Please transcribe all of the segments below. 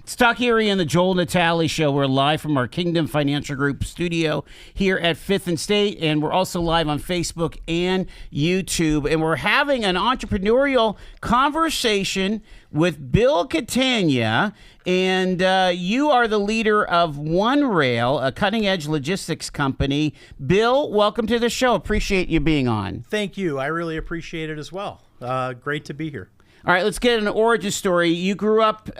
It's Talk Erie and the Joel Natale Show. We're live from our Kingdom Financial Group studio here at 5th and State, and we're also live on Facebook and YouTube. And we're having an entrepreneurial conversation with Bill Catania, and you are the leader of One Rail, a cutting-edge logistics company. Bill, welcome to the show. Appreciate you being on. Thank you. I really appreciate it as well. Great to be here. All right, let's get an origin story. You grew up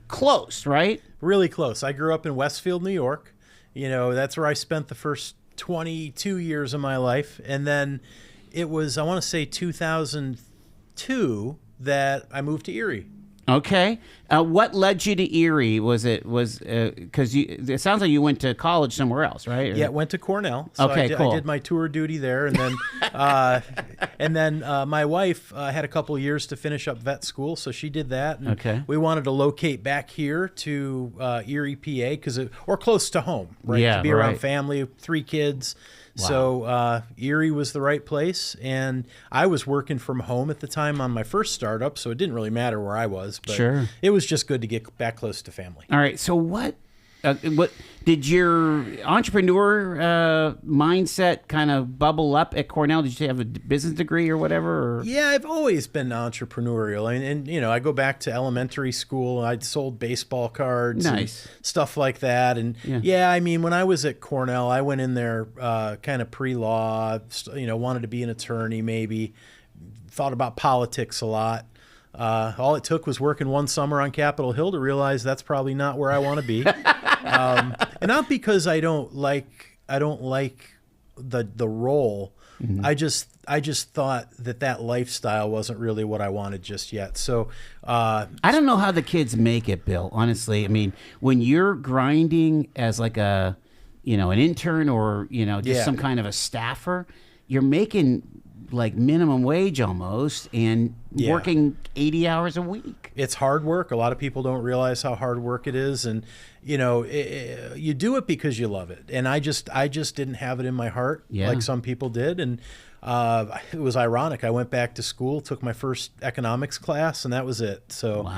close, right? Really close. I grew up in Westfield, New York. You know, that's where I spent the first 22 years of my life. And then it was, I want to say 2002 that I moved to Erie. Okay. What led you to Erie? Was because it sounds like you went to college somewhere else, right? Yeah, went to Cornell. So okay, cool. I did my tour duty there, and then my wife had a couple years to finish up vet school, so she did that. And okay. We wanted to locate back here to Erie, PA, or close to home, right? Yeah, to be around right. family, 3 kids. Wow. So Erie was the right place, and I was working from home at the time on my first startup, so it didn't really matter where I was. But sure. It was just good to get back close to family. All right. So what did your entrepreneur mindset kind of bubble up at Cornell? Did you have a business degree or whatever? Or? Yeah, I've always been entrepreneurial. And you know, I go back to elementary school. I'd sold baseball cards nice. And stuff like that. And yeah, I mean, when I was at Cornell, I went in there kind of pre-law, you know, wanted to be an attorney maybe, thought about politics a lot. All it took was working one summer on Capitol Hill to realize that's probably not where I want to be. And not because I don't like the role. Mm-hmm. I just thought that lifestyle wasn't really what I wanted just yet. So I don't know how the kids make it, Bill. Honestly, I mean, when you're grinding as like an intern or just some kind of a staffer, you're making like minimum wage almost and working 80 hours a week. It's hard work. A lot of people don't realize how hard work it is. And, you know, you do it because you love it. And I just didn't have it in my heart like some people did. And it was ironic. I went back to school, took my first economics class, and that was it. So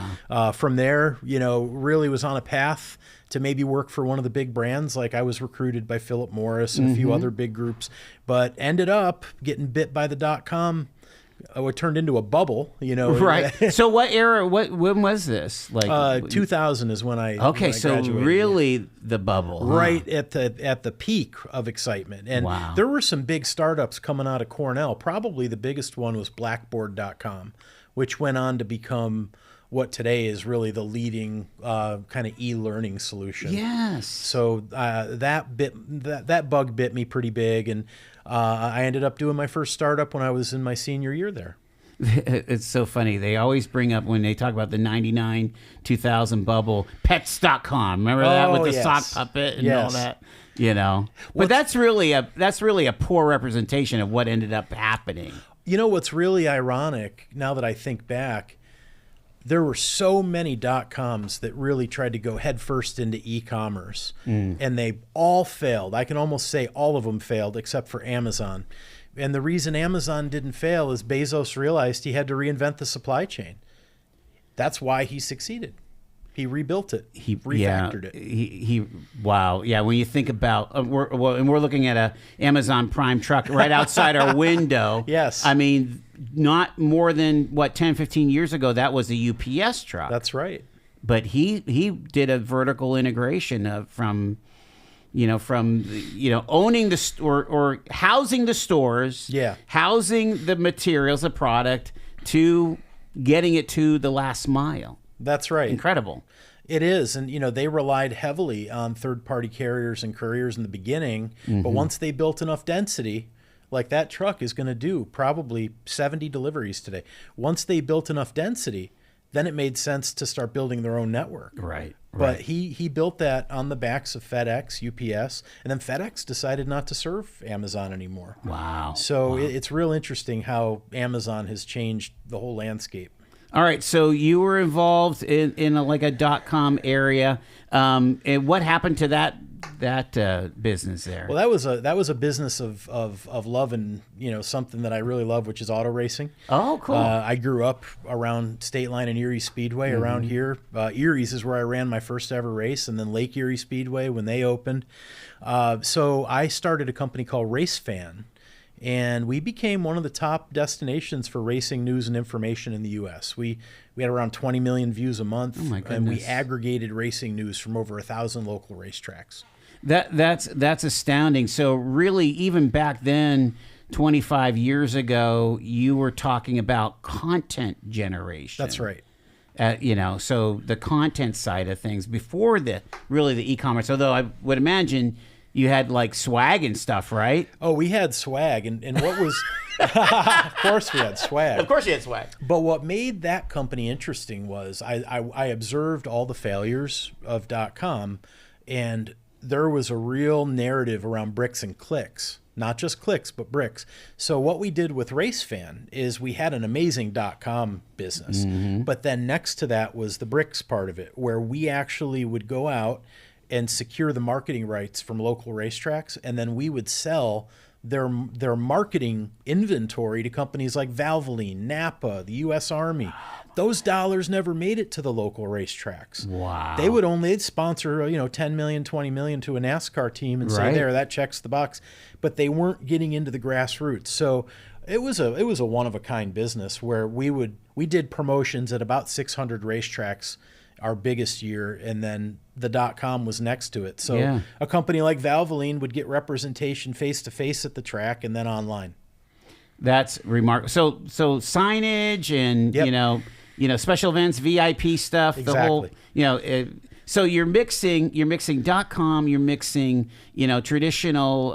from there, you know, really was on a path to maybe work for one of the big brands. Like I was recruited by Philip Morris and a few other big groups, but ended up getting bit by the dot-com. It turned into a bubble, you know. Right. So what era, when was this? Like 2000 is when I so graduated. Really the bubble. Right at the peak of excitement. And there were some big startups coming out of Cornell. Probably the biggest one was Blackboard.com, which went on to become what today is really the leading kind of e-learning solution. Yes. So that bug bit me pretty big, and I ended up doing my first startup when I was in my senior year there. It's so funny. They always bring up when they talk about the 99, 2000 bubble, pets.com. Remember that with the sock puppet and all that? You know. But that's really a poor representation of what ended up happening. You know what's really ironic now that I think back? There were so many .coms that really tried to go headfirst into e-commerce, and they all failed. I can almost say all of them failed except for Amazon. And the reason Amazon didn't fail is Bezos realized he had to reinvent the supply chain. That's why he succeeded. He rebuilt it. He refactored it. Wow. Yeah. When you think about, we're looking at a Amazon Prime truck right outside our window. Yes. I mean, not more than 10, 15 years ago, that was a UPS truck. That's right. But he did a vertical integration from owning the store or housing the stores, housing the materials, the product, to getting it to the last mile. That's right. Incredible. It is. And, you know, they relied heavily on third-party carriers and couriers in the beginning. But once they built enough density, like that truck is going to do probably 70 deliveries today. Once they built enough density, then it made sense to start building their own network. Right. But he built that on the backs of FedEx, UPS, and then FedEx decided not to serve Amazon anymore. Wow. So it's real interesting how Amazon has changed the whole landscape. All right, so you were involved in a .com area, and what happened to that business there? Well, that was a business of love and, something that I really love, which is auto racing. Oh, cool. I grew up around State Line and Erie Speedway around here. Erie's is where I ran my first ever race, and then Lake Erie Speedway when they opened. So I started a company called Race Fan, and we became one of the top destinations for racing news and information in the U.S. We had around 20 million views a month, and we aggregated racing news from over 1,000 local racetracks. That's astounding. So really, even back then, 25 years ago, you were talking about content generation. That's right. So the content side of things before the e-commerce. Although I would imagine you had like swag and stuff, right? Oh, we had swag, and what was? Of course, we had swag. Of course, you had swag. But what made that company interesting was I observed all the failures of .com, and there was a real narrative around bricks and clicks. Not just clicks, but bricks. So what we did with RaceFan is we had an amazing .com business, but then next to that was the bricks part of it, where we actually would go out and secure the marketing rights from local racetracks, and then we would sell their marketing inventory to companies like Valvoline, Napa, the U.S. Army. Those dollars never made it to the local racetracks. Wow. They'd sponsor 10 million, 20 million to a NASCAR team and say, there, that checks the box. But they weren't getting into the grassroots. So it was a one of a kind business where we did promotions at about 600 racetracks our biggest year, and then the .com was next to it. So a company like Valvoline would get representation face to face at the track and then online. That's remarkable. So signage and special events, VIP stuff, exactly. The whole so you're mixing .com, you're mixing traditional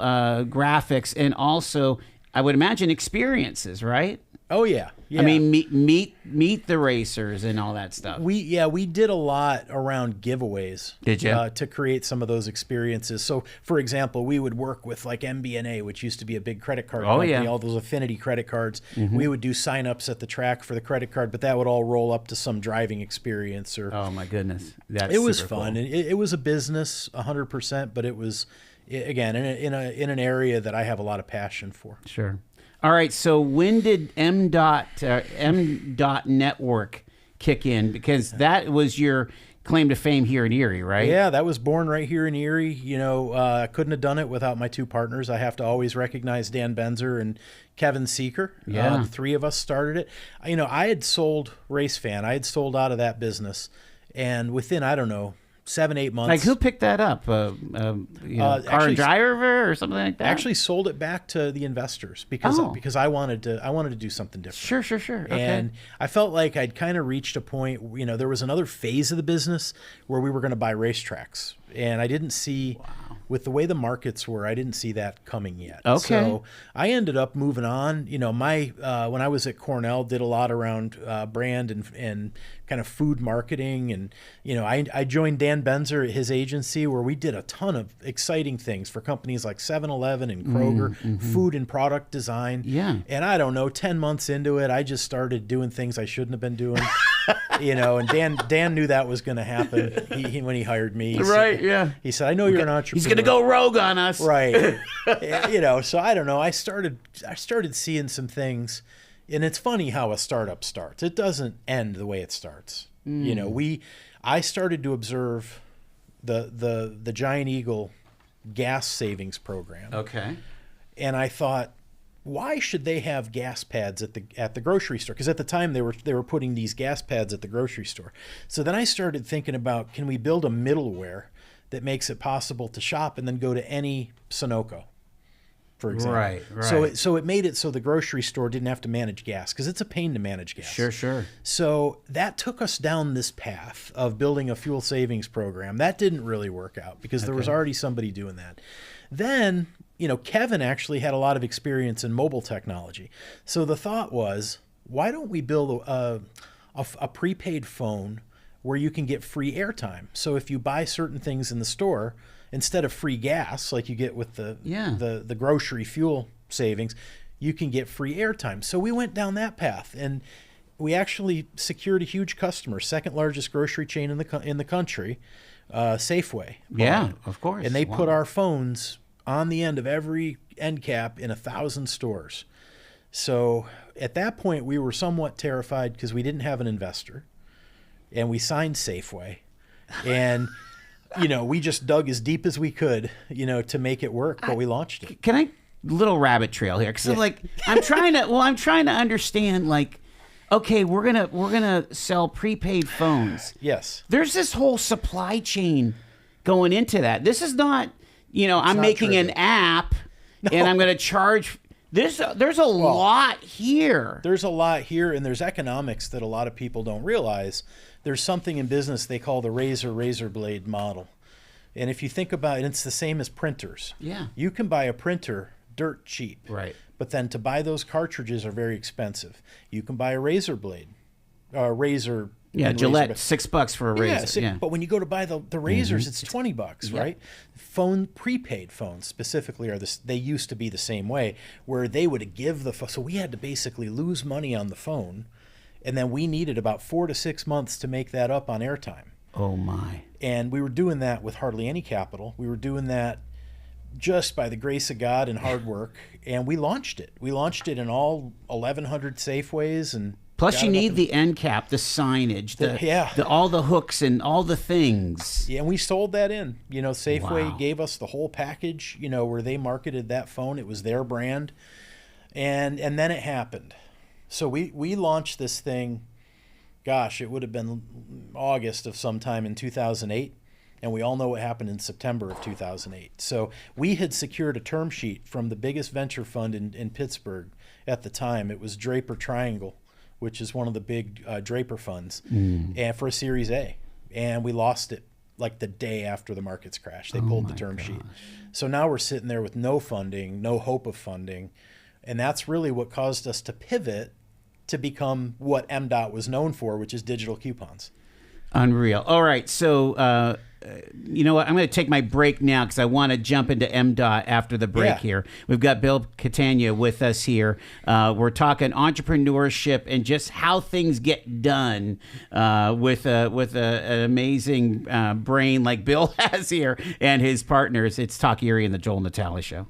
graphics, and also I would imagine experiences, right? Oh yeah. I mean, meet the racers and all that stuff. We did a lot around giveaways. Did you? To create some of those experiences. So, for example, we would work with like MBNA, which used to be a big credit card company, all those affinity credit cards. We would do signups at the track for the credit card, but that would all roll up to some driving experience. Oh my goodness, it was fun. Cool. It was a business, 100%, but it was again in an area that I have a lot of passion for. Sure. All right, so when did M. Network kick in? Because that was your claim to fame here in Erie, right? Yeah, that was born right here in Erie. I couldn't have done it without my two partners. I have to always recognize Dan Benzer and Kevin Seeker. Yeah. The three of us started it. I had sold RaceFan. I had sold out of that business. And within, 7-8 months. Like who picked that up? Car and Driver or something like that? Actually sold it back to the investors because I wanted to do something different. Sure. Okay. And I felt like I'd kind of reached a point, there was another phase of the business where we were going to buy racetracks. And I didn't see, with the way the markets were, I didn't see that coming yet. Okay. So I ended up moving on. When I was at Cornell, did a lot around brand and kind of food marketing. And, I joined Dan Benzer at his agency where we did a ton of exciting things for companies like 7-Eleven and Kroger, food and product design. Yeah. And 10 months into it, I just started doing things I shouldn't have been doing. And Dan knew that was going to happen when he hired me. Right, yeah. He said, I know you're an entrepreneur. He's going to go rogue on us. Right. So I don't know. I started seeing some things, and it's funny how a startup starts. It doesn't end the way it starts. I started to observe the Giant Eagle gas savings program. Okay. And I thought, why should they have gas pads at the grocery store? Because at the time they were putting these gas pads at the grocery store. So then I started thinking about, can we build a middleware that makes it possible to shop and then go to any Sunoco, for example. Right. So it made it so the grocery store didn't have to manage gas, because it's a pain to manage gas. Sure. So that took us down this path of building a fuel savings program. That didn't really work out because there was already somebody doing that. Then Kevin actually had a lot of experience in mobile technology. So the thought was, why don't we build a prepaid phone where you can get free airtime? So if you buy certain things in the store, instead of free gas like you get with the grocery fuel savings, you can get free airtime. So we went down that path, and we actually secured a huge customer, second largest grocery chain in the country. Safeway. Yeah, of course. And they put our phones on the end of every end cap in 1,000 stores. So at that point, we were somewhat terrified because we didn't have an investor, and we signed Safeway, and we just dug as deep as we could, to make it work. But we launched it. Can I little rabbit trail here? Because I'm trying to understand. Okay, we're gonna sell prepaid phones. Yes. There's this whole supply chain going into that. This is not, I'm making an app and I'm gonna charge. There's a lot here. There's a lot here, and there's economics that a lot of people don't realize. There's something in business they call the razor blade model. And if you think about it, it's the same as printers. Yeah. You can buy a printer dirt cheap. Right. But then to buy those cartridges are very expensive. You can buy a razor blade. Razor. Yeah, Gillette, $6 for a razor. Yeah. But when you go to buy the razors, it's $20, right? Prepaid phones specifically they used to be the same way, where they would give so we had to basically lose money on the phone, and then we needed about 4 to 6 months to make that up on airtime. Oh my. And we were doing that with hardly any capital. We were doing that just by the grace of God and hard work, and we launched it. We launched it in all 1,100 Safeways, and plus you need the end cap, the signage, all the hooks and all the things. Yeah, and we sold that in. Safeway gave us the whole package, where they marketed that phone. It was their brand. And then it happened. So we launched this thing, gosh, it would have been August of sometime in 2008. And we all know what happened in September of 2008. So we had secured a term sheet from the biggest venture fund in Pittsburgh at the time. It was Draper Triangle, which is one of the big Draper funds, and for a Series A. And we lost it the day after the markets crashed. They pulled the term sheet. So now we're sitting there with no funding, no hope of funding. And that's really what caused us to pivot to become what MDOT was known for, which is digital coupons. Unreal. All right. So, you know what? I'm going to take my break now because I want to jump into MDOT after the break here. We've got Bill Catania with us here. We're talking entrepreneurship and just how things get done with an amazing brain like Bill has here and his partners. It's Talk Erie and the Joel Natale Show.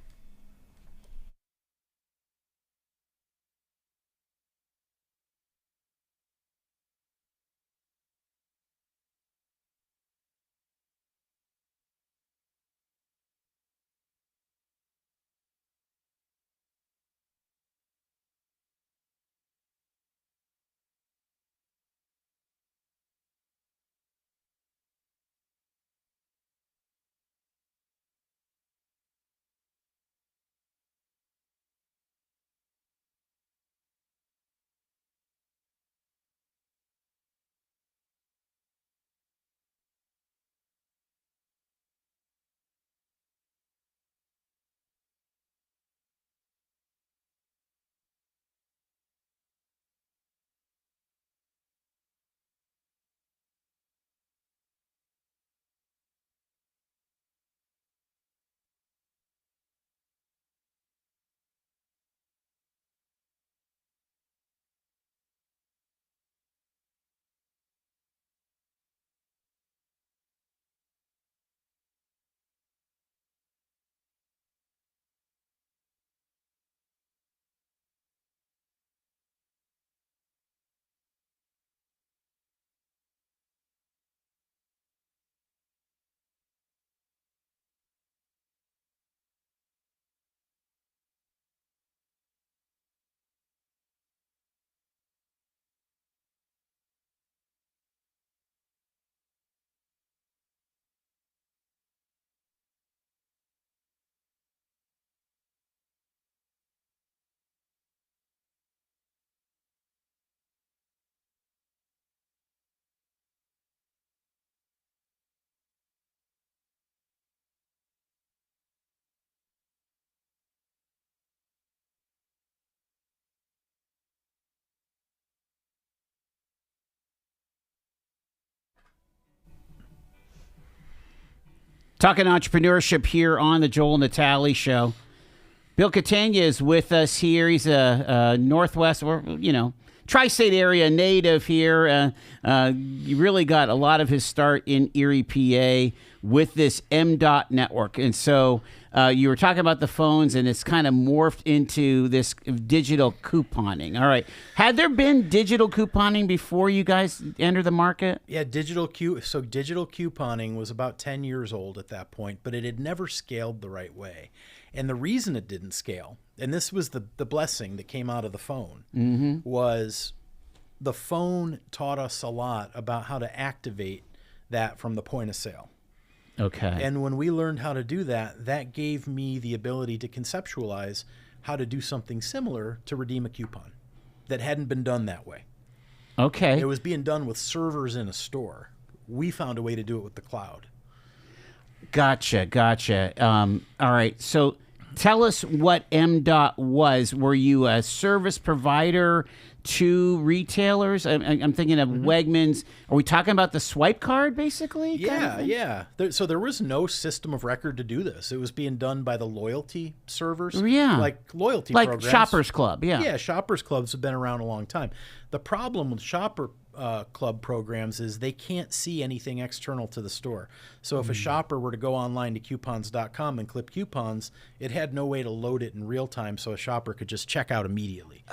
Talking entrepreneurship here on the Joel Natale Show. Bill Catania is with us here. He's a Northwest, or tri-state area native here. You really got a lot of his start in Erie, PA with this M.Dot network. And so you were talking about the phones, and it's kind of morphed into this digital couponing. All right. Had there been digital couponing before you guys entered the market? Yeah, digital couponing was about 10 years old at that point, but it had never scaled the right way. And the reason it didn't scale, and this was the blessing that came out of the phone, was the phone taught us a lot about how to activate that from the point of sale. Okay. And when we learned how to do that, that gave me the ability to conceptualize how to do something similar to redeem a coupon that hadn't been done that way. Okay. It was being done with servers in a store. We found a way to do it with the cloud. Gotcha. All right. So tell us what M.Dot was. Were you a service provider to retailers? I'm thinking of Wegmans. Are we talking about the swipe card, basically? Yeah. So there was no system of record to do this. It was being done by the loyalty servers. Yeah. Like loyalty like programs. Shoppers Club, yeah. Yeah, Shoppers Clubs have been around a long time. The problem with Shopper Club programs is they can't see anything external to the store. So if a shopper were to go online to coupons.com and clip coupons, it had no way to load it in real time so a shopper could just check out immediately.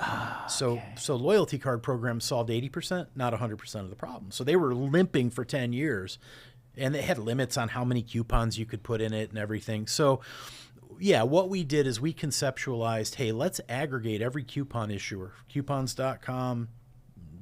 So loyalty card programs solved 80%, not 100% of the problem. So they were limping for 10 years, and they had limits on how many coupons you could put in it and everything. So yeah, what we did is we conceptualized, hey, let's aggregate every coupon issuer, coupons.com,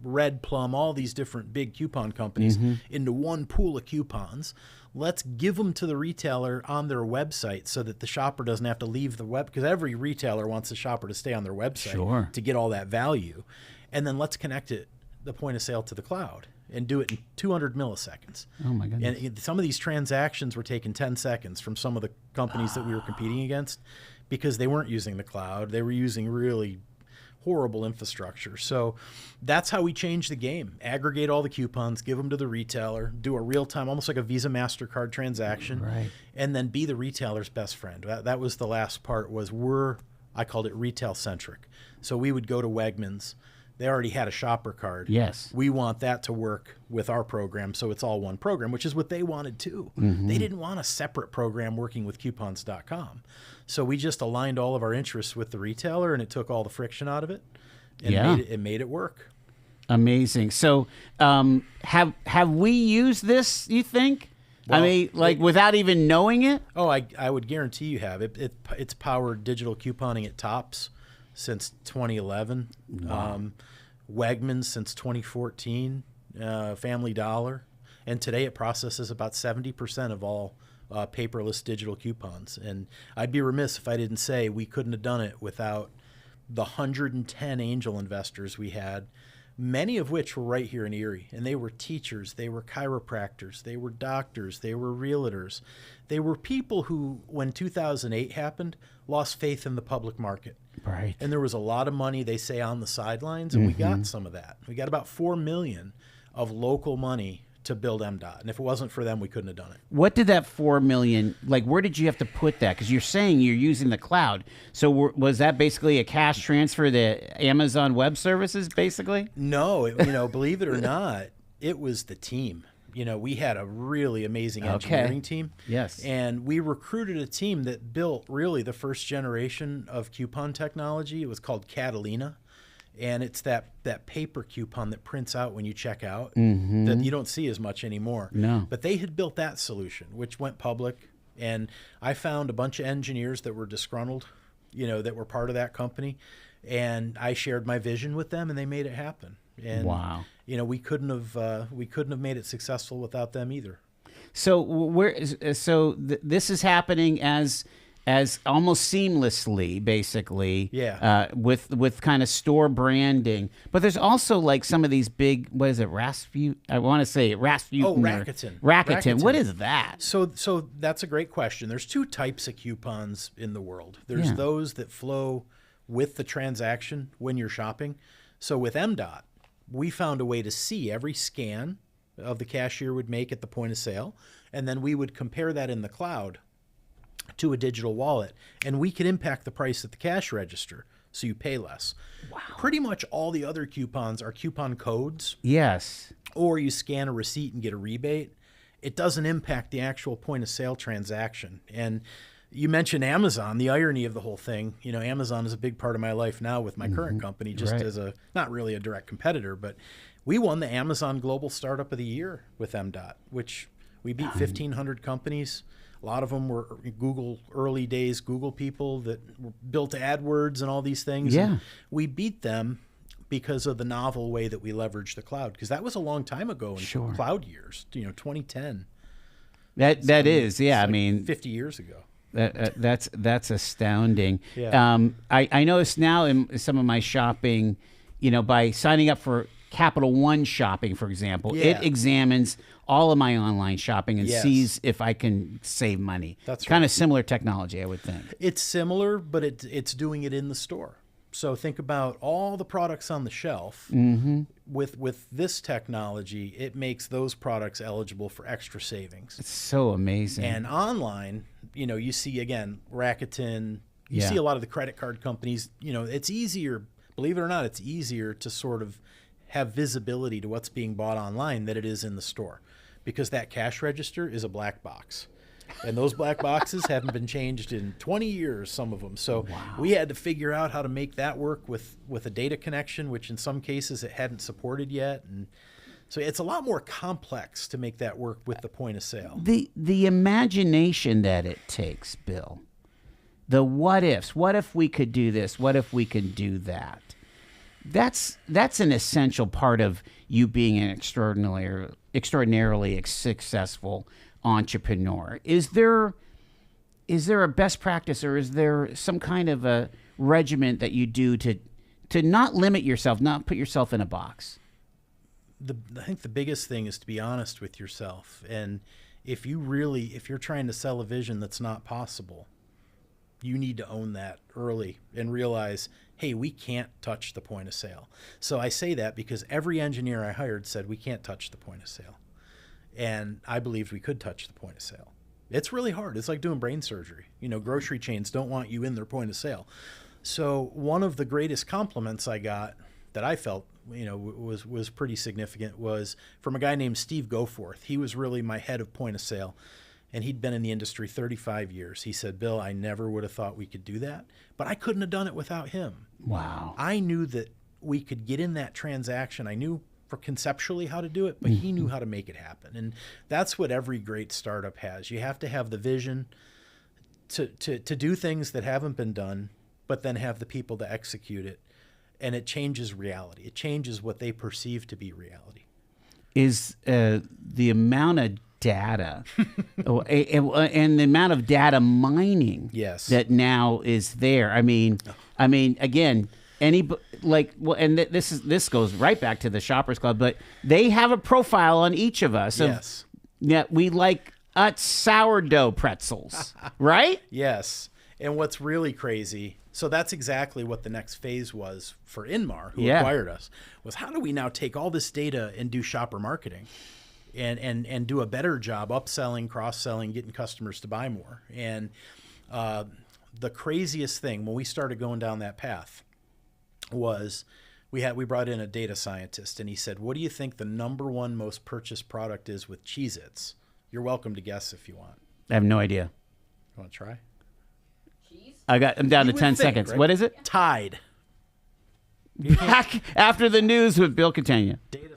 Red Plum, all these different big coupon companies into one pool of coupons. Let's give them to the retailer on their website so that the shopper doesn't have to leave the web, because every retailer wants the shopper to stay on their website to get all that value. And then let's connect it, the point of sale, to the cloud and do it in 200 milliseconds. Oh my goodness. And some of these transactions were taking 10 seconds from some of the companies that we were competing against because they weren't using the cloud. They were using really horrible infrastructure. So that's how we changed the game. Aggregate all the coupons, give them to the retailer, do a real-time, almost like a Visa MasterCard transaction, and then be the retailer's best friend. That was the last part, was I called it retail-centric. So we would go to Wegmans. They already had a shopper card. Yes. We want that to work with our program, so it's all one program, which is what they wanted too. They didn't want a separate program working with coupons.com. So we just aligned all of our interests with the retailer, and it took all the friction out of it, and it made it work. Amazing. So have we used this, you think? Well, I mean, without even knowing it? Oh, I would guarantee you have. It's powered digital couponing at Tops since 2011. Wow. Wegmans since 2014, Family Dollar. And today it processes about 70% of all paperless digital coupons. And I'd be remiss if I didn't say we couldn't have done it without the 110 angel investors we had, many of which were right here in Erie. And they were teachers, they were chiropractors, they were doctors, they were realtors. They were people who, when 2008 happened, lost faith in the public market. Right. And there was a lot of money, they say, on the sidelines, and we got some of that. We got about $4 million of local money to build M.Dot. And if it wasn't for them, we couldn't have done it. What did that $4 million, where did you have to put that? Because you're saying you're using the cloud. So was that basically a cash transfer to Amazon Web Services, basically? No, believe it or not, it was the team. We had a really amazing engineering team. Yes. And we recruited a team that built really the first generation of coupon technology. It was called Catalina. And it's that paper coupon that prints out when you check out that you don't see as much anymore. No. But they had built that solution, which went public. And I found a bunch of engineers that were disgruntled, that were part of that company. And I shared my vision with them, and they made it happen. And wow. We couldn't have made it successful without them either. So this is happening as almost seamlessly, basically. Yeah. With kind of store branding, but there's also some of these big, what is it, Rasputin? I want to say Rasputin. Oh, Rakuten. Rakuten. What is that? So that's a great question. There's two types of coupons in the world. There's those that flow with the transaction when you're shopping. So with M.Dot, we found a way to see every scan of the cashier would make at the point of sale, and then we would compare that in the cloud to a digital wallet, and we could impact the price at the cash register. so you pay less. Wow. Pretty much all the other coupons are coupon codes. Yes. Or you scan a receipt and get a rebate. It doesn't impact the actual point of sale transaction. And you mentioned Amazon, the irony of the whole thing. You know, Amazon is a big part of my life now with my current company, just as a, not really a direct competitor, but we won the Amazon Global Startup of the Year with MDOT, which we beat 1,500 companies. A lot of them were Google, early days Google people that built AdWords and all these things. Yeah. And we beat them because of the novel way that we leverage the cloud. Because that was a long time ago in cloud years, 2010. That is, yeah. Like I mean, 50 years ago. That's astounding. Yeah. I notice now in some of my shopping, by signing up for Capital One Shopping, for example, it examines all of my online shopping and sees if I can save money. That's kind of similar technology, I would think. It's similar, but it's doing it in the store. So think about all the products on the shelf. Mm-hmm. With this technology, it makes those products eligible for extra savings. It's so amazing. And online, you see, again, Rakuten, you see a lot of the credit card companies, it's easier, believe it or not, it's easier to sort of have visibility to what's being bought online than it is in the store, because that cash register is a black box. And those black boxes haven't been changed in 20 years, some of them. So we had to figure out how to make that work with a data connection, which in some cases it hadn't supported yet. And so it's a lot more complex to make that work with the point of sale. The imagination that it takes, Bill, the what ifs. What if we could do this? What if we could do that? That's an essential part of you being an extraordinarily successful entrepreneur. Is there a best practice, or is there some kind of a regiment that you do to not limit yourself, not put yourself in a box? I think the biggest thing is to be honest with yourself. And if you're trying to sell a vision that's not possible, you need to own that early and realize, hey, we can't touch the point of sale. So I say that because every engineer I hired said we can't touch the point of sale. And I believed we could touch the point of sale. It's really hard. It's like doing brain surgery. Grocery chains don't want you in their point of sale. So one of the greatest compliments I got that I felt, was pretty significant was from a guy named Steve Goforth. He was really my head of point of sale, and he'd been in the industry 35 years. He said, Bill, I never would have thought we could do that, but I couldn't have done it without him. Wow. I knew that we could get in that transaction. I knew for conceptually how to do it, but he knew how to make it happen. And that's what every great startup has. You have to have the vision to do things that haven't been done, but then have the people to execute it. And it changes reality. It changes what they perceive to be reality. Is the amount of data and the amount of data mining that now is there. I mean, again, this goes right back to the Shoppers Club, but they have a profile on each of us. Yes. That we like sourdough pretzels, right? Yes. And what's really crazy, so that's exactly what the next phase was for Inmar, who acquired us, was how do we now take all this data and do shopper marketing and do a better job upselling, cross-selling, getting customers to buy more. And the craziest thing when we started going down that path was we brought in a data scientist, and he said, what do you think the number one most purchased product is with Cheez-Its? You're welcome to guess if you want. I have no idea. You want to try? I'm down to 10 seconds. Right? What is it? Tide. Back after the news with Bill Catania. Data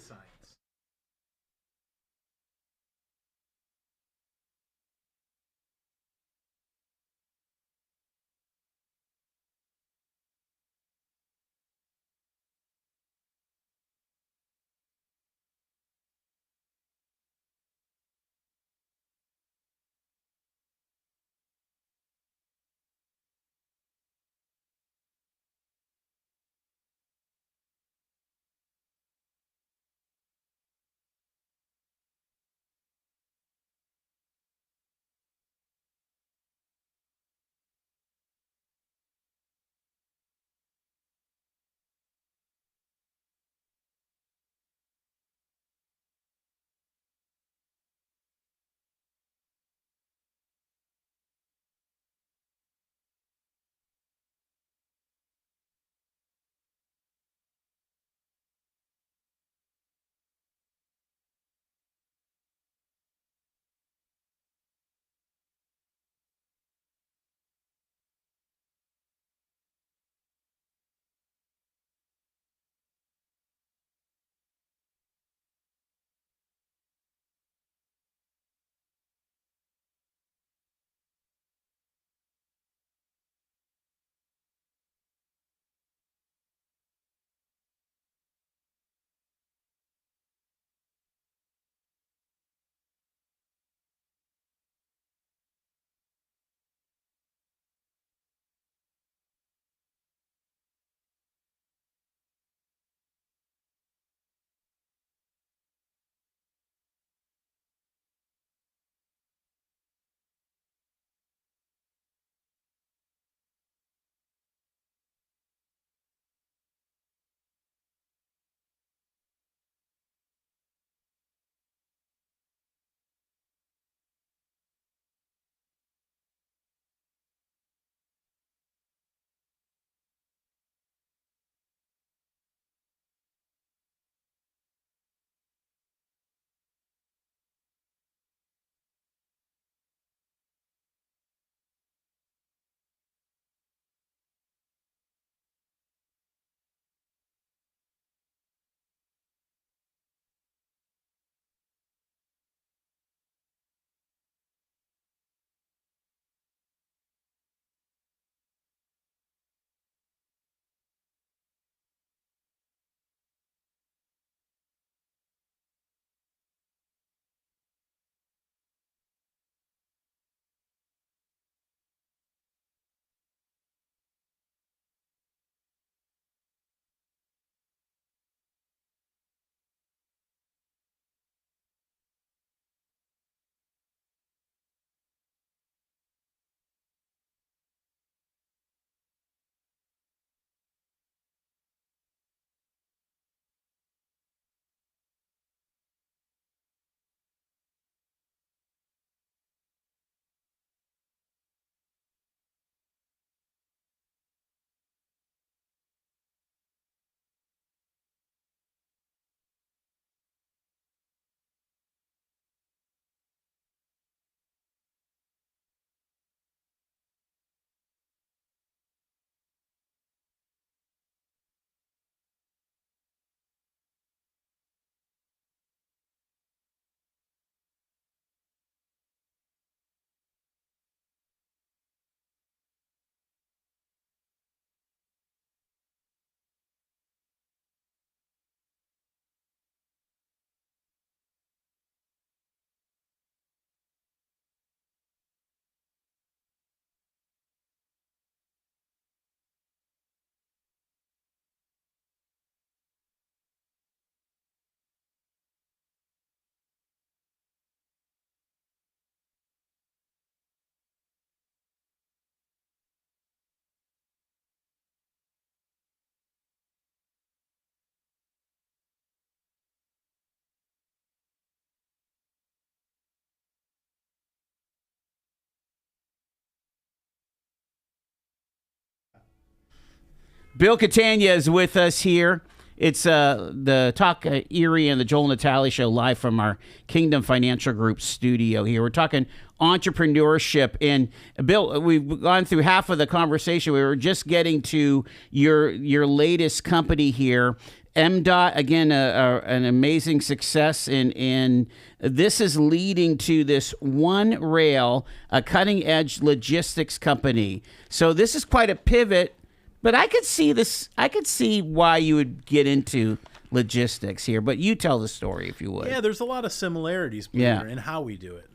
Bill Catania is with us here. It's the Talk Erie and the Joel Natale Show live from our Kingdom Financial Group studio here. We're talking entrepreneurship. And Bill, we've gone through half of the conversation. We were just getting to your latest company here. MDOT, again, an amazing success, and this is leading to this One Rail, a cutting-edge logistics company. So this is quite a pivot, but I could see this. I could see why you would get into logistics here, but you tell the story if you would. Yeah, there's a lot of similarities in how we do it.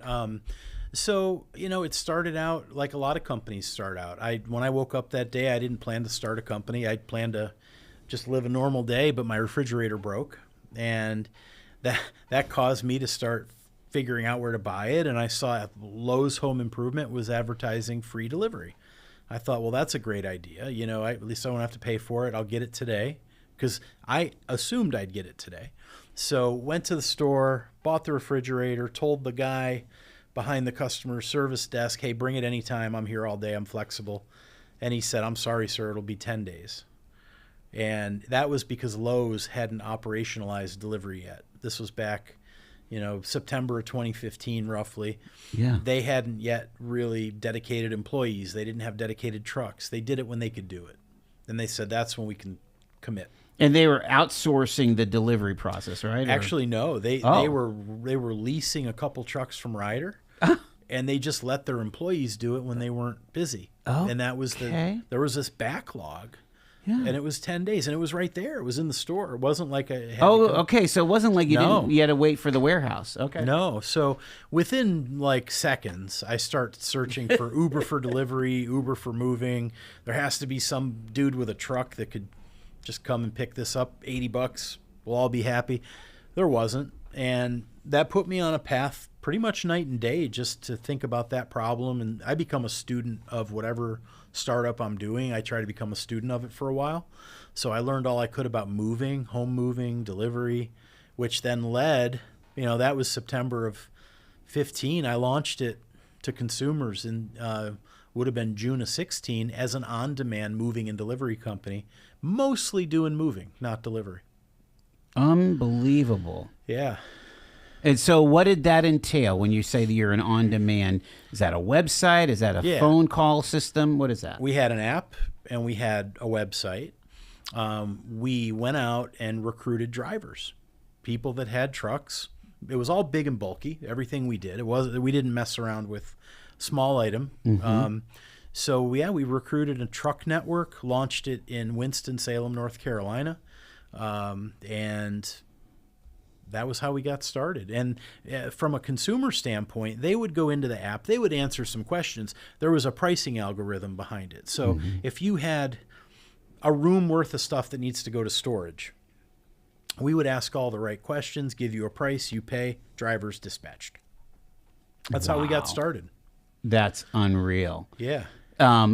So, it started out like a lot of companies start out. When I woke up that day, I didn't plan to start a company. I planned to just live a normal day, but my refrigerator broke, and that caused me to start figuring out where to buy it. And I saw Lowe's Home Improvement was advertising free delivery. I thought, well, that's a great idea. At least I won't have to pay for it. I'll get it today, because I assumed I'd get it today. So went to the store, bought the refrigerator, told the guy behind the customer service desk, hey, bring it anytime. I'm here all day. I'm flexible. And he said, I'm sorry, sir, it'll be 10 days. And that was because Lowe's hadn't operationalized delivery yet. This was back, September of 2015, roughly. Yeah. They hadn't yet really dedicated employees. They didn't have dedicated trucks. They did it when they could do it. And they said, that's when we can commit. And they were outsourcing the delivery process, right? Actually, no. They were leasing a couple trucks from Ryder, and they just let their employees do it when they weren't busy. Oh, and that was there was this backlog. Yeah. And it was 10 days, and it was right there. It was in the store. It wasn't like okay. So it wasn't like you had to wait for the warehouse. Okay. No. So within like seconds, I start searching for Uber for delivery, Uber for moving. There has to be some dude with a truck that could just come and pick this up. $80. We'll all be happy. There wasn't. And that put me on a path pretty much night and day just to think about that problem. And I become a student of whatever startup I'm doing. I try to become a student of it for a while. So I learned all I could about moving, home moving, delivery, which then led, that was September of 15. I launched it to consumers in would have been June of 16 as an on-demand moving and delivery company, mostly doing moving, not delivery. Unbelievable. Yeah. And so what did that entail when you say that you're an on-demand? Is that a website? Is that a phone call system? What is that? We had an app and we had a website. We went out and recruited drivers, people that had trucks. It was all big and bulky, everything we did. We didn't mess around with small item. Mm-hmm. So we recruited a truck network, launched it in Winston-Salem, North Carolina. And that was how we got started. And from a consumer standpoint, they would go into the app, they would answer some questions. There was a pricing algorithm behind it. So if you had a room worth of stuff that needs to go to storage, we would ask all the right questions, give you a price, you pay, drivers dispatched. That's how we got started. That's unreal. Yeah.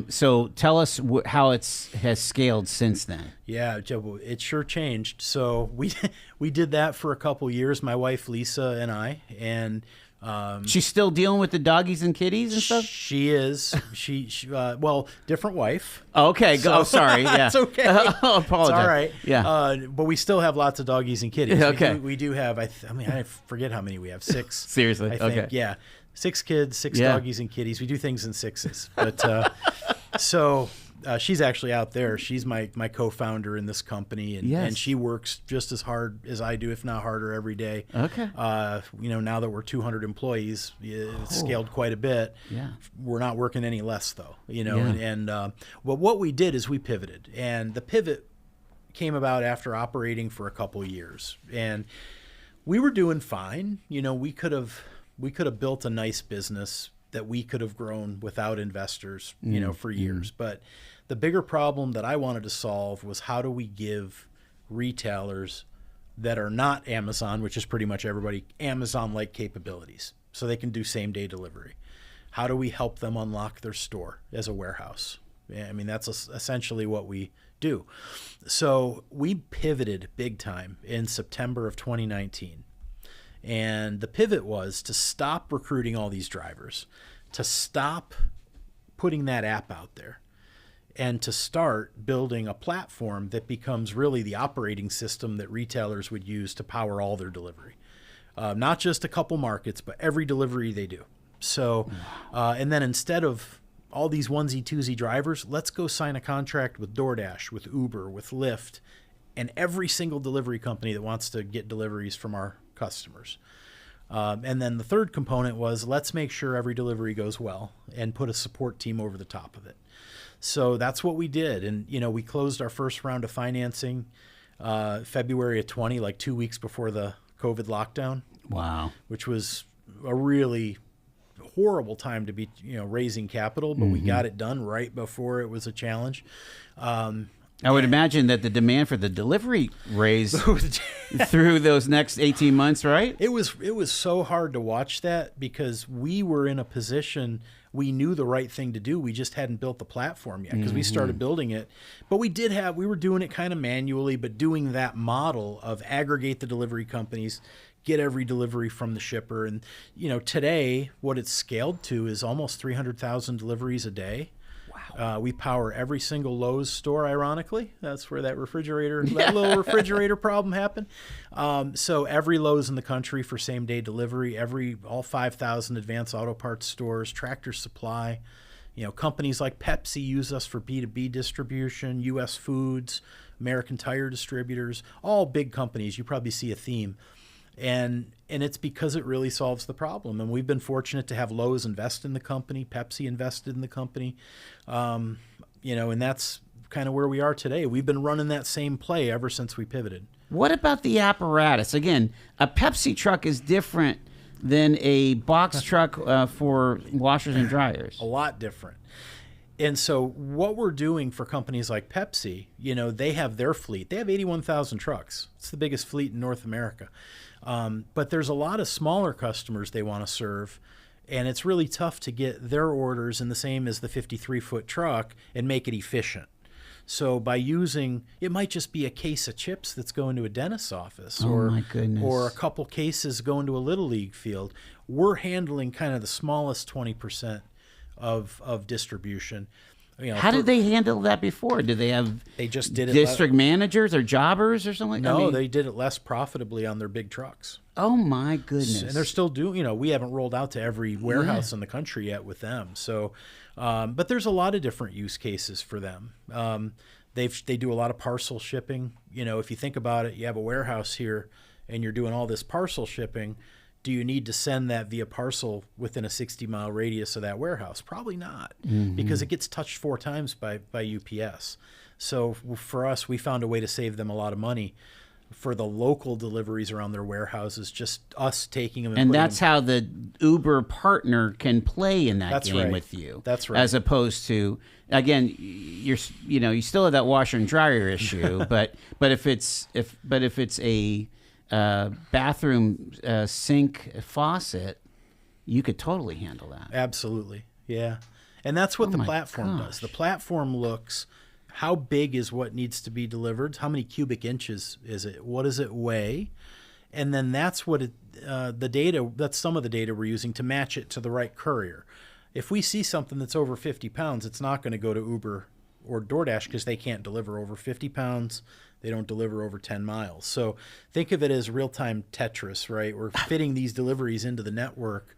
So tell us how has scaled since then. Yeah, it sure changed. So we did that for a couple years, my wife Lisa and I, and she's still dealing with the doggies and kitties and stuff. She is. She different wife. Okay. Sorry. Yeah. It's okay. I apologize. It's all right. Yeah. But we still have lots of doggies and kitties. Okay. We do have. I forget how many we have. 6. Seriously. I think. Okay. Yeah. 6 kids, 6 doggies and kitties. We do things in 6s. But so she's actually out there. She's my co-founder in this company, and she works just as hard as I do, if not harder, every day. Okay. Now that we're 200 employees, it's scaled quite a bit. Yeah. We're not working any less though. But what we did is we pivoted, and the pivot came about after operating for a couple years, and we were doing fine. We could have built a nice business that we could have grown without investors, for years. But the bigger problem that I wanted to solve was, how do we give retailers that are not Amazon, which is pretty much everybody, Amazon-like capabilities so they can do same-day delivery? How do we help them unlock their store as a warehouse? I mean, that's essentially what we do. So we pivoted big time in September of 2019. And the pivot was to stop recruiting all these drivers, to stop putting that app out there, and to start building a platform that becomes really the operating system that retailers would use to power all their delivery. Not just a couple markets, but every delivery they do. So, and then instead of all these onesie, twosie drivers, let's go sign a contract with DoorDash, with Uber, with Lyft, and every single delivery company that wants to get deliveries from our customers. And then the third component was, let's make sure every delivery goes well and put a support team over the top of it. So that's what we did. And, we closed our first round of financing February of 20, like 2 weeks before the COVID lockdown. Wow. Which was a really horrible time to be, raising capital, but we got it done right before it was a challenge. I would imagine that the demand for the delivery raised through those next 18 months, right? It was so hard to watch that because we were in a position, we knew the right thing to do. We just hadn't built the platform yet because we started building it. But we were doing it kind of manually, but doing that model of aggregate the delivery companies, get every delivery from the shipper. And, today what it's scaled to is almost 300,000 deliveries a day. We power every single Lowe's store, ironically. That's where that little refrigerator problem happened. So every Lowe's in the country for same-day delivery, all 5,000 Advance Auto Parts stores, Tractor Supply. Companies like Pepsi use us for B2B distribution, U.S. Foods, American Tire Distributors, all big companies. You probably see a theme. And it's because it really solves the problem. And we've been fortunate to have Lowe's invest in the company, Pepsi invested in the company, and that's kind of where we are today. We've been running that same play ever since we pivoted. What about the apparatus? Again, a Pepsi truck is different than a box truck for washers and dryers. A lot different. And so what we're doing for companies like Pepsi, they have their fleet. They have 81,000 trucks. It's the biggest fleet in North America. But there's a lot of smaller customers they want to serve, and it's really tough to get their orders in the same as the 53-foot truck and make it efficient. So by using, it might just be a case of chips that's going to a dentist's office, my goodness, or a couple cases going to a Little League field. We're handling kind of the smallest 20% of distribution. How did they handle that before? Did they have just did district managers or jobbers or something? No, they did it less profitably on their big trucks. Oh my goodness! And they're still doing. We haven't rolled out to every warehouse in the country yet with them. So, but there's a lot of different use cases for them. They do a lot of parcel shipping. If you think about it, you have a warehouse here, and you're doing all this parcel shipping. Do you need to send that via parcel within a 60-mile radius of that warehouse? Probably not, because it gets touched 4 times by UPS. So for us, we found a way to save them a lot of money for the local deliveries around their warehouses, just us taking them. And that's how the Uber partner can play in that game with you. That's right. As opposed to, again, you still have that washer and dryer issue, but if it's a bathroom sink faucet, you could totally handle that. Absolutely. Yeah. And that's what the platform does. The platform looks, how big is what needs to be delivered? How many cubic inches is it? What does it weigh? And then that's what that's some of the data we're using to match it to the right courier. If we see something that's over 50 pounds, it's not going to go to Uber or DoorDash because they can't deliver over 50 pounds. They don't deliver over 10 miles. So think of it as real-time Tetris, right? We're fitting these deliveries into the network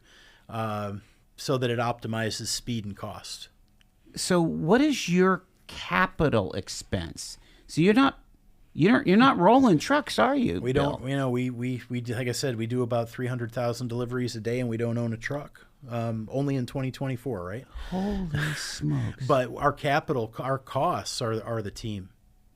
so that it optimizes speed and cost. So what is your capital expense? So you're not rolling trucks, are you? We Bill? don't. We like I said, we do about 300,000 deliveries a day, and we don't own a truck. Only in 2024, right? Holy smokes! But our costs are the team.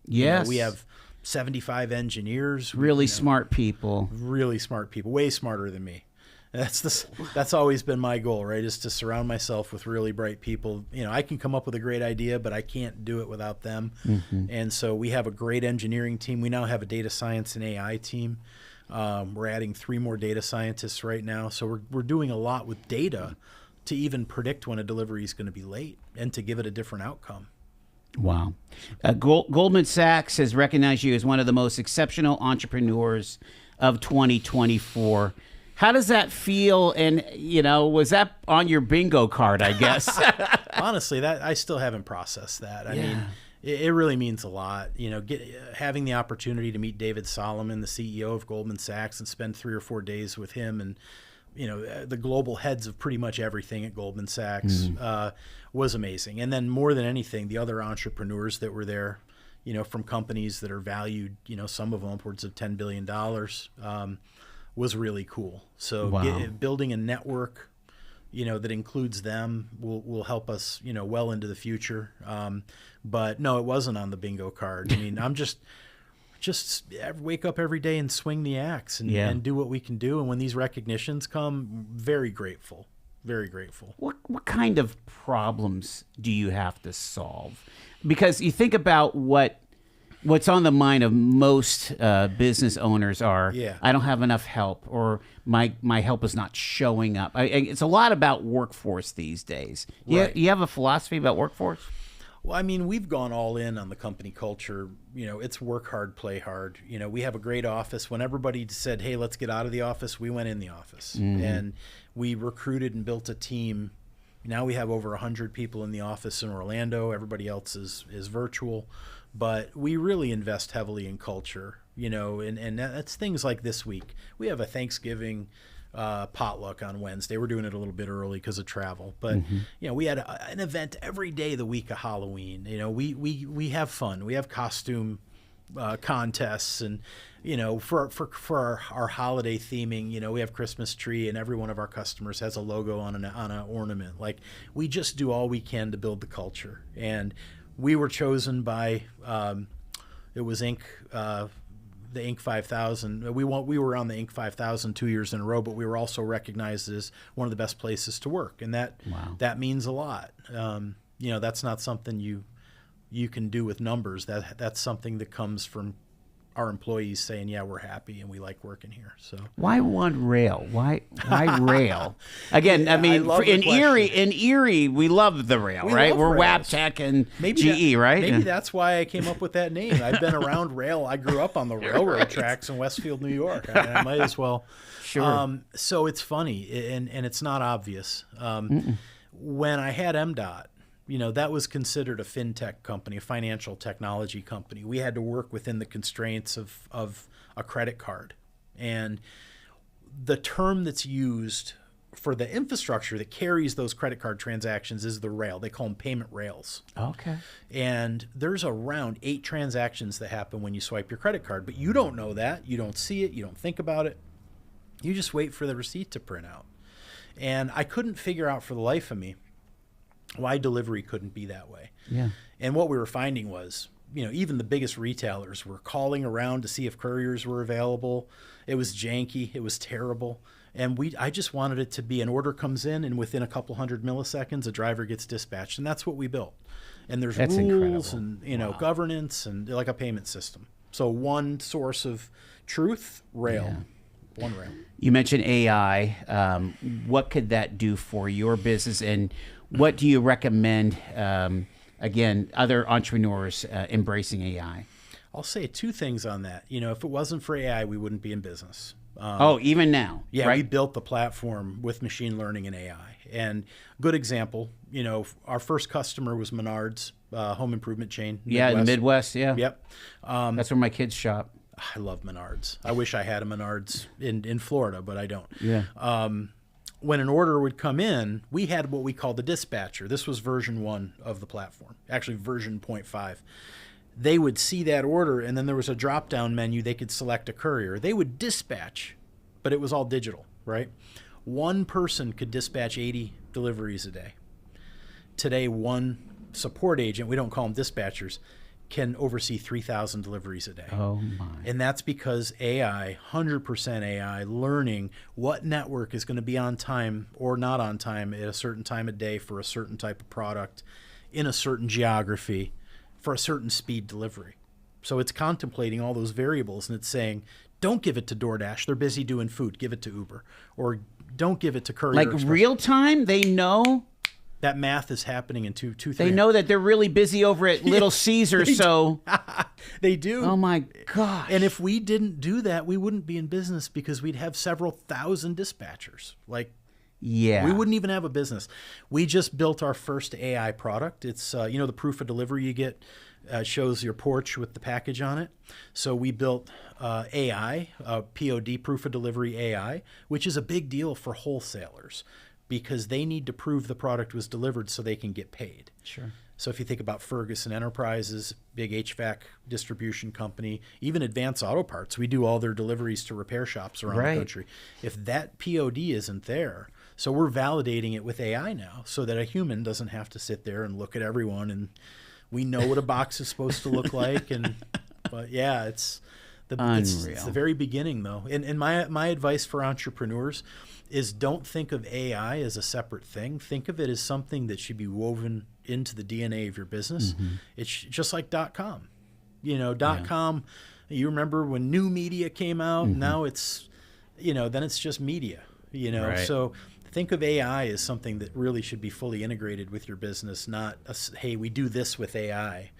Yes, we have 75 engineers. Really smart people. Really smart people. Way smarter than me. That's always been my goal, right? Is to surround myself with really bright people. I can come up with a great idea, but I can't do it without them. And so we have a great engineering team. We now have a data science and AI team. We're adding 3 more data scientists right now. So we're doing a lot with data to even predict when a delivery is going to be late and to give it a different outcome. Wow. Goldman Sachs has recognized you as one of the most exceptional entrepreneurs of 2024. How does that feel? And, was that on your bingo card, I guess? Honestly, that I still haven't processed that. I mean, it really means a lot. Having the opportunity to meet David Solomon, the CEO of Goldman Sachs, and spend 3 or 4 days with him and, the global heads of pretty much everything at Goldman Sachs was amazing. And then more than anything, the other entrepreneurs that were there, from companies that are valued, some of them upwards of $10 billion, was really cool. So building a network, that includes them will help us, well into the future. But no, it wasn't on the bingo card. I mean, I'm just wake up every day and swing the axe and do what we can do. And when these recognitions come, very grateful, very grateful. What kind of problems do you have to solve? Because you think about what's on the mind of most business owners are, I don't have enough help, or my help is not showing up. It's a lot about workforce these days. Right. You have a philosophy about workforce? Well, I mean, we've gone all in on the company culture. It's work hard, play hard. We have a great office. When everybody said, hey, let's get out of the office, we went in the office. And we recruited and built a team. Now we have over 100 people in the office in Orlando. Everybody else is virtual. But we really invest heavily in culture, and that's things like this week. We have a Thanksgiving potluck on Wednesday. We're doing it a little bit early because of travel, but we had an event every day the week of Halloween. We have fun. We have costume contests, and for our holiday theming, we have Christmas tree, and every one of our customers has a logo on an ornament. Like, we just do all we can to build the culture. And we were chosen by it was Inc. The Inc. 5000. We were on the Inc. 5000 2 years in a row, but we were also recognized as one of the best places to work, and that means a lot. That's not something you can do with numbers. That's something that comes from our employees saying, yeah, we're happy and we like working here. So why one rail? Why rail? Again, I mean, in Erie, we love the rail, right? We're Wabtec and GE, right? Maybe that's why I came up with that name. I've been around rail. I grew up on the railroad tracks in Westfield, New York. I might as well. Sure. So it's funny, and it's not obvious. When I had MDOT, that was considered a fintech company, a financial technology company. We had to work within the constraints of a credit card. And the term that's used for the infrastructure that carries those credit card transactions is the rail. They call them payment rails. Okay. And there's around 8 transactions that happen when you swipe your credit card, but you don't know that. You don't see it. You don't think about it. You just wait for the receipt to print out. And I couldn't figure out for the life of me why delivery couldn't be that way. Yeah. And what we were finding was, even the biggest retailers were calling around to see if couriers were available. It was janky. It was terrible. And I just wanted it to be an order comes in, and within a couple hundred milliseconds, a driver gets dispatched. And that's what we built. And there's rules and, governance and like a payment system. So one source of truth, rail. Yeah. One rail. You mentioned AI. What could that do for your business, and what do you recommend, again, other entrepreneurs embracing AI? I'll say 2 things on that. If it wasn't for AI, we wouldn't be in business. Even now? Yeah, right? We built the platform with machine learning and AI. And good example, our first customer was Menards, home improvement chain. Yeah, in the Midwest, yeah. Yep. That's where my kids shop. I love Menards. I wish I had a Menards in Florida, but I don't. Yeah. When an order would come in, we had what we called the dispatcher. This was version 1 of the platform, actually version 0.5. They would see that order, and then there was a drop-down menu. They could select a courier. They would dispatch, but it was all digital, right? One person could dispatch 80 deliveries a day. Today, one support agent, we don't call them dispatchers, can oversee 3,000 deliveries a day. Oh, my. And that's because AI, 100% AI, learning what network is going to be on time or not on time at a certain time of day for a certain type of product in a certain geography for a certain speed delivery. So it's contemplating all those variables, and it's saying, don't give it to DoorDash. They're busy doing food. Give it to Uber. Or don't give it to Courier Like Express. real time? They know? That math is happening in two, They 3. know that they're really busy over at Little Caesar, so They do. oh my gosh. And if we didn't do that, we wouldn't be in business because we'd have several thousand dispatchers. Like, yeah, we wouldn't even have a business. We just built our first AI product. It's, the proof of delivery you get shows your porch with the package on it. So we built AI, POD, proof of delivery AI, which is a big deal for wholesalers because they need to prove the product was delivered so they can get paid. Sure. So if you think about Ferguson Enterprises, big HVAC distribution company, even Advanced Auto Parts, we do all their deliveries to repair shops around the country. If that POD isn't there, so we're validating it with AI now so that a human doesn't have to sit there and look at everyone, and we know what a box is supposed to look like. But yeah, it's the very beginning though. And my advice for entrepreneurs is don't think of AI as a separate thing. Think of it as something that should be woven into the DNA of your business. Mm-hmm. It's just like .com. .com, you remember when new media came out, mm-hmm. Now it's, then it's just media, Right. So think of AI as something that really should be fully integrated with your business, not, hey, we do this with AI.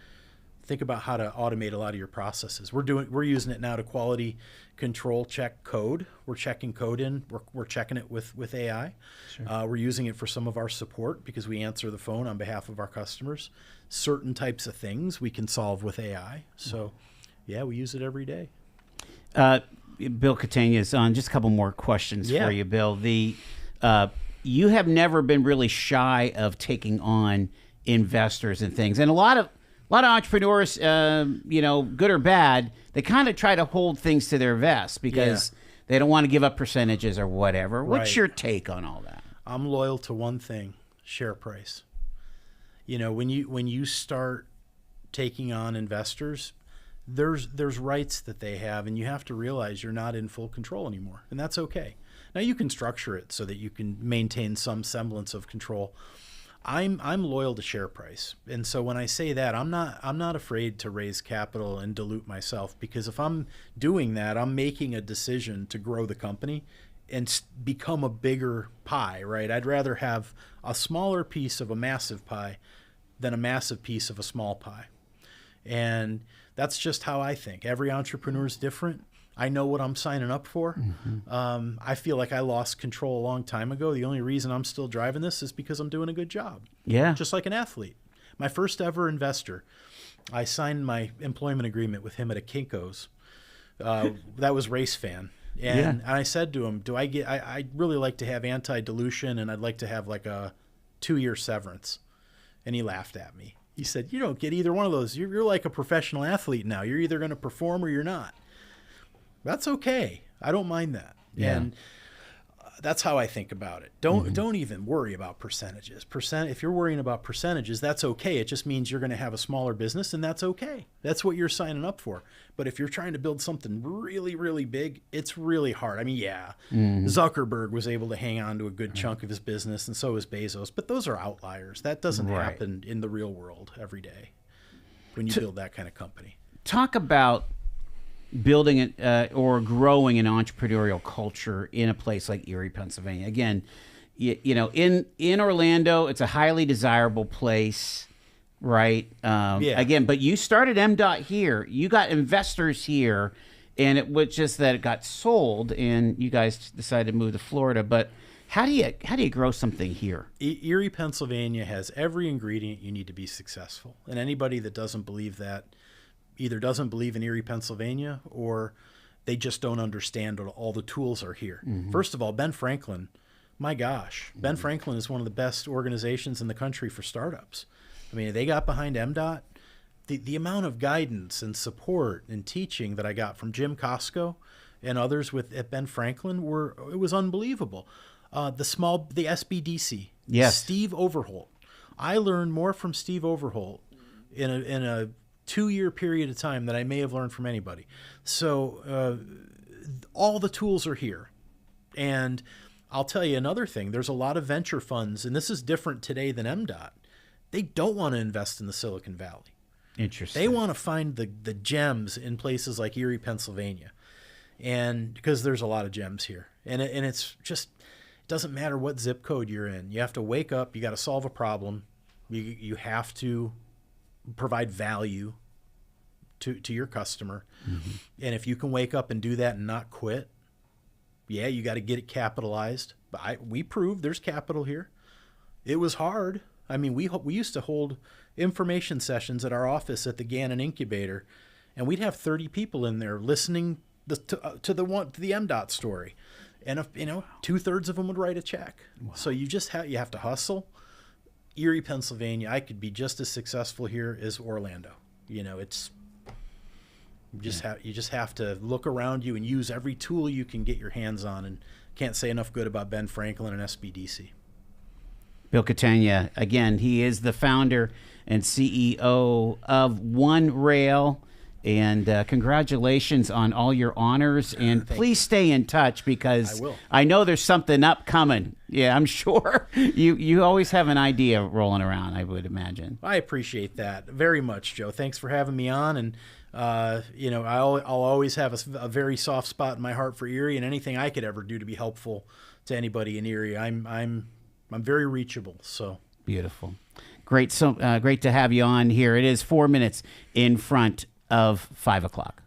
Think about how to automate a lot of your processes. We're using it now to quality control check code. We're checking code in. We're checking it with AI. Sure. We're using it for some of our support because we answer the phone on behalf of our customers. Certain types of things we can solve with AI. So, yeah, we use it every day. Bill Catania is on. Just a couple more questions for you, Bill. You have never been really shy of taking on investors and things, and a lot of entrepreneurs, good or bad, they kind of try to hold things to their vest because they don't want to give up percentages or whatever. Right. What's your take on all that? I'm loyal to one thing: share price. When you start taking on investors, there's rights that they have, and you have to realize you're not in full control anymore, and that's okay. Now you can structure it so that you can maintain some semblance of control. I'm loyal to share price, and so when I say that, I'm not afraid to raise capital and dilute myself, because if I'm doing that, I'm making a decision to grow the company and become a bigger pie, right? I'd rather have a smaller piece of a massive pie than a massive piece of a small pie, and that's just how I think. Every entrepreneur is different. I know what I'm signing up for. Mm-hmm. I feel like I lost control a long time ago. The only reason I'm still driving this is because I'm doing a good job. Yeah. Just like an athlete. My first ever investor, I signed my employment agreement with him at a Kinko's. That was Race Fan. And I said to him, I'd really like to have anti-dilution, and I'd like to have like a 2-year severance. And he laughed at me. He said, you don't get either one of those. You're like a professional athlete now. You're either going to perform or you're not. That's okay. I don't mind that. Yeah. And that's how I think about it. Don't even worry about percentages. If you're worrying about percentages, that's okay. It just means you're going to have a smaller business, and that's okay. That's what you're signing up for. But if you're trying to build something really, really big, it's really hard. I mean, Zuckerberg was able to hang on to a good chunk of his business, and so is Bezos. But those are outliers. That doesn't happen in the real world every day when you build that kind of company. Talk about building or growing an entrepreneurial culture in a place like Erie, Pennsylvania. Again, in Orlando, it's a highly desirable place, right? Again, but you started MDOT here. You got investors here, and it was just that it got sold, and you guys decided to move to Florida. But how do you grow something here? Erie, Pennsylvania has every ingredient you need to be successful, and anybody that doesn't believe that either doesn't believe in Erie, Pennsylvania, or they just don't understand that all the tools are here. Mm-hmm. First of all, Ben Franklin, my gosh, Ben Franklin is one of the best organizations in the country for startups. I mean, they got behind MDOT. The amount of guidance and support and teaching that I got from Jim Costco and others at Ben Franklin it was unbelievable. The SBDC, Steve Overholt. I learned more from Steve Overholt in a 2-year period of time that I may have learned from anybody. So all the tools are here. And I'll tell you another thing. There's a lot of venture funds, and this is different today than MDOT. They don't want to invest in the Silicon Valley. Interesting. They want to find the gems in places like Erie, Pennsylvania. And because there's a lot of gems here. And it's just doesn't matter what zip code you're in. You have to wake up. You got to solve a problem. You have to provide value to your customer. Mm-hmm. And if you can wake up and do that and not quit, yeah, you got to get it capitalized. But we proved there's capital here. It was hard. I mean, we used to hold information sessions at our office at the Gannon Incubator, and we'd have 30 people in there listening to the MDOT story, and 2/3 of them would write a check. Wow. So you have to hustle. Erie, Pennsylvania, I could be just as successful here as Orlando. You just have to look around you and use every tool you can get your hands on. And can't say enough good about Ben Franklin and SBDC. Bill Catania, again, he is the founder and CEO of One Rail. And congratulations on all your honors. And please stay in touch, because I know there's something upcoming. Yeah, I'm sure you always have an idea rolling around, I would imagine. I appreciate that very much, Joe. Thanks for having me on. And I'll always have a very soft spot in my heart for Erie, and anything I could ever do to be helpful to anybody in Erie. I'm very reachable. So beautiful, great. So great to have you on here. It is 4 minutes in front of 5 o'clock.